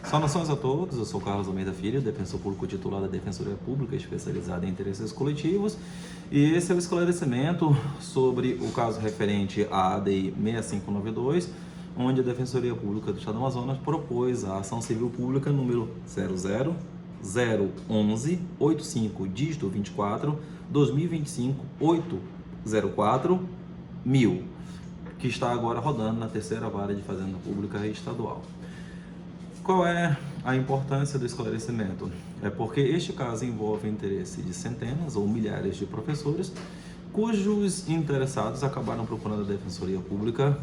Saudações a todos, eu sou Carlos Almeida Filho, defensor público titular da Defensoria Pública especializada em interesses coletivos, e esse é o esclarecimento sobre o caso referente à ADI 6592, onde a Defensoria Pública do Estado do Amazonas propôs a ação civil pública número 0001185 dígito 24 2025 804 1000, que está agora rodando na terceira vara de Fazenda Pública Estadual. Qual é a importância do esclarecimento? É porque este caso envolve o interesse de centenas ou milhares de professores cujos interessados acabaram procurando a Defensoria Pública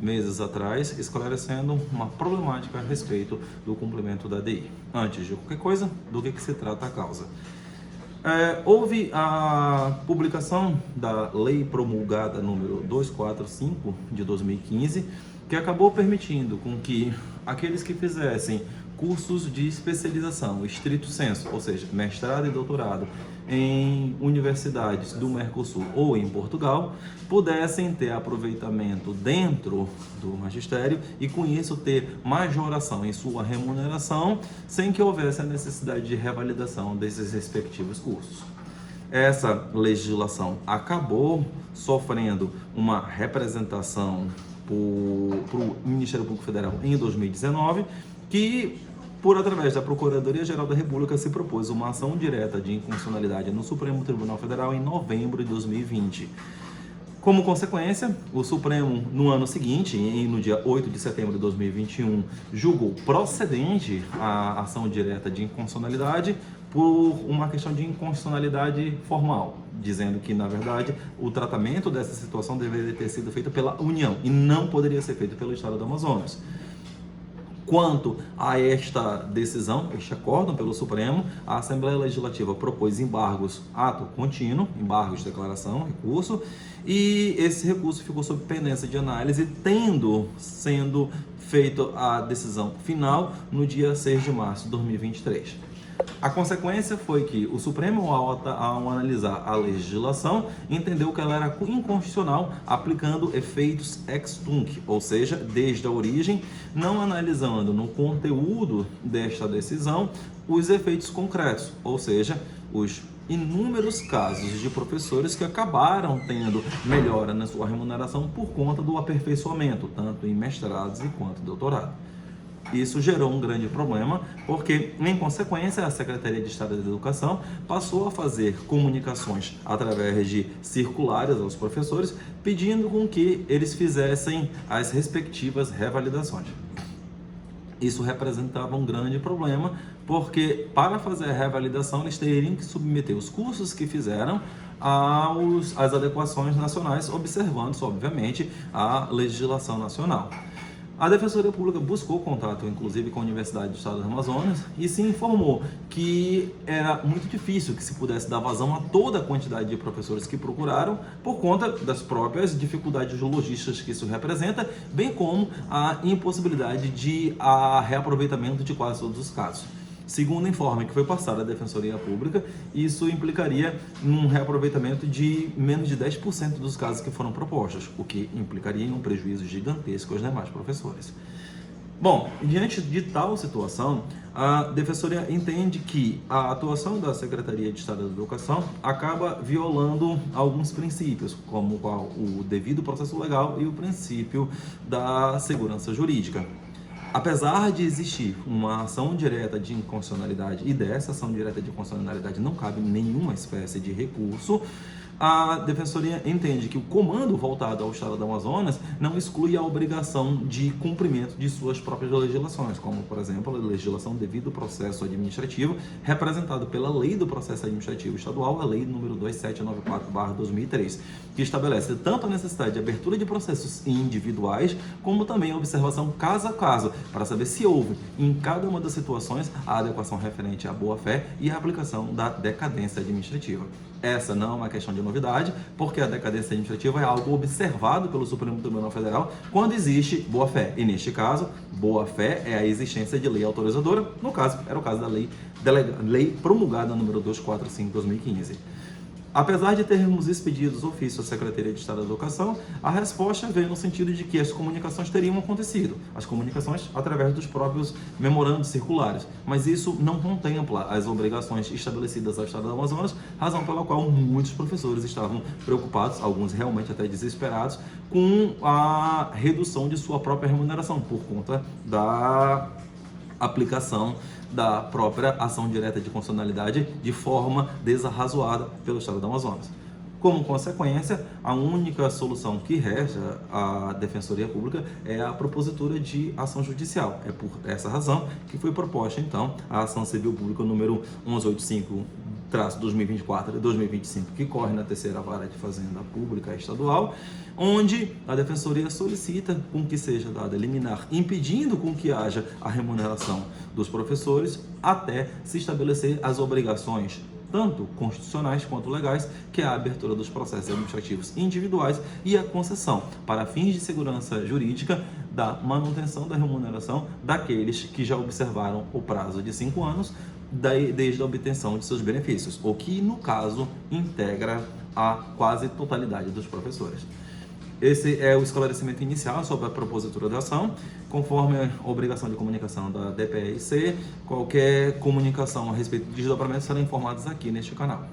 meses atrás, esclarecendo uma problemática a respeito do cumprimento da ADI. Antes de qualquer coisa, do que se trata a causa? Houve a publicação da lei promulgada número 245 de 2015, que acabou permitindo com que aqueles que fizessem cursos de especialização, estrito sensu, ou seja, mestrado e doutorado em universidades do Mercosul ou em Portugal, pudessem ter aproveitamento dentro do magistério e com isso ter majoração em sua remuneração, sem que houvesse a necessidade de revalidação desses respectivos cursos. Essa legislação acabou sofrendo uma representação para o Ministério Público Federal em 2019, que, por através da Procuradoria-Geral da República, se propôs uma ação direta de inconstitucionalidade no Supremo Tribunal Federal em novembro de 2020. Como consequência, o Supremo, no ano seguinte, no dia 8 de setembro de 2021, julgou procedente a ação direta de inconstitucionalidade por uma questão de inconstitucionalidade formal, dizendo que, na verdade, o tratamento dessa situação deveria ter sido feito pela União e não poderia ser feito pelo Estado do Amazonas. Quanto a esta decisão, este acórdão pelo Supremo, a Assembleia Legislativa propôs embargos ato contínuo, embargos de declaração, recurso, e esse recurso ficou sob pendência de análise, sendo feita a decisão final no dia 6 de março de 2023. A consequência foi que o Supremo, ao analisar a legislação, entendeu que ela era inconstitucional, aplicando efeitos ex tunc, ou seja, desde a origem, não analisando no conteúdo desta decisão os efeitos concretos, ou seja, os inúmeros casos de professores que acabaram tendo melhora na sua remuneração por conta do aperfeiçoamento, tanto em mestrados quanto doutorado. Isso gerou um grande problema, porque, em consequência, a Secretaria de Estado da Educação passou a fazer comunicações através de circulares aos professores, pedindo com que eles fizessem as respectivas revalidações. Isso representava um grande problema, porque para fazer a revalidação eles teriam que submeter os cursos que fizeram às adequações nacionais, observando, obviamente, a legislação nacional. A Defensoria Pública buscou contato, inclusive, com a Universidade do Estado do Amazonas e se informou que era muito difícil que se pudesse dar vazão a toda a quantidade de professores que procuraram por conta das próprias dificuldades logísticas que isso representa, bem como a impossibilidade de reaproveitamento de quase todos os casos. Segundo o informe que foi passado à Defensoria Pública, isso implicaria num reaproveitamento de menos de 10% dos casos que foram propostos, o que implicaria em um prejuízo gigantesco aos demais professores. Bom, diante de tal situação, a Defensoria entende que a atuação da Secretaria de Estado da Educação acaba violando alguns princípios, como o devido processo legal e o princípio da segurança jurídica. Apesar de existir uma ação direta de inconstitucionalidade e dessa ação direta de inconstitucionalidade não cabe nenhuma espécie de recurso, a Defensoria entende que o comando voltado ao Estado do Amazonas não exclui a obrigação de cumprimento de suas próprias legislações, como, por exemplo, a legislação devido processo administrativo, representado pela Lei do Processo Administrativo Estadual, a Lei número 2794/2003, que estabelece tanto a necessidade de abertura de processos individuais, como também a observação caso a caso, para saber se houve, em cada uma das situações, a adequação referente à boa-fé e a aplicação da decadência administrativa. Essa não é uma questão de novidade, porque a decadência administrativa é algo observado pelo Supremo Tribunal Federal quando existe boa-fé. E neste caso, boa-fé é a existência de lei autorizadora. No caso, era o caso da lei promulgada número 245/2015. Apesar de termos expedido ofício à Secretaria de Estado da Educação, a resposta veio no sentido de que as comunicações teriam acontecido, as comunicações através dos próprios memorandos circulares, mas isso não contempla as obrigações estabelecidas ao Estado do Amazonas, razão pela qual muitos professores estavam preocupados, alguns realmente até desesperados, com a redução de sua própria remuneração por conta da aplicação da própria ação direta de constitucionalidade de forma desarrazoada pelo Estado do Amazonas. Como consequência, a única solução que resta à Defensoria Pública é a propositura de ação judicial. É por essa razão que foi proposta, então, a ação civil pública número 1185/2024 e 2025, que corre na terceira vara de Fazenda Pública Estadual, onde a Defensoria solicita com que seja dada liminar, impedindo com que haja a remuneração dos professores até se estabelecer as obrigações tanto constitucionais quanto legais, que é a abertura dos processos administrativos individuais e a concessão, para fins de segurança jurídica, da manutenção da remuneração daqueles que já observaram o prazo de 5 anos desde a obtenção de seus benefícios, o que, no caso, integra a quase totalidade dos professores. Esse é o esclarecimento inicial sobre a propositura da ação. Conforme a obrigação de comunicação da DPEIC, qualquer comunicação a respeito de desdobramento será informada aqui neste canal.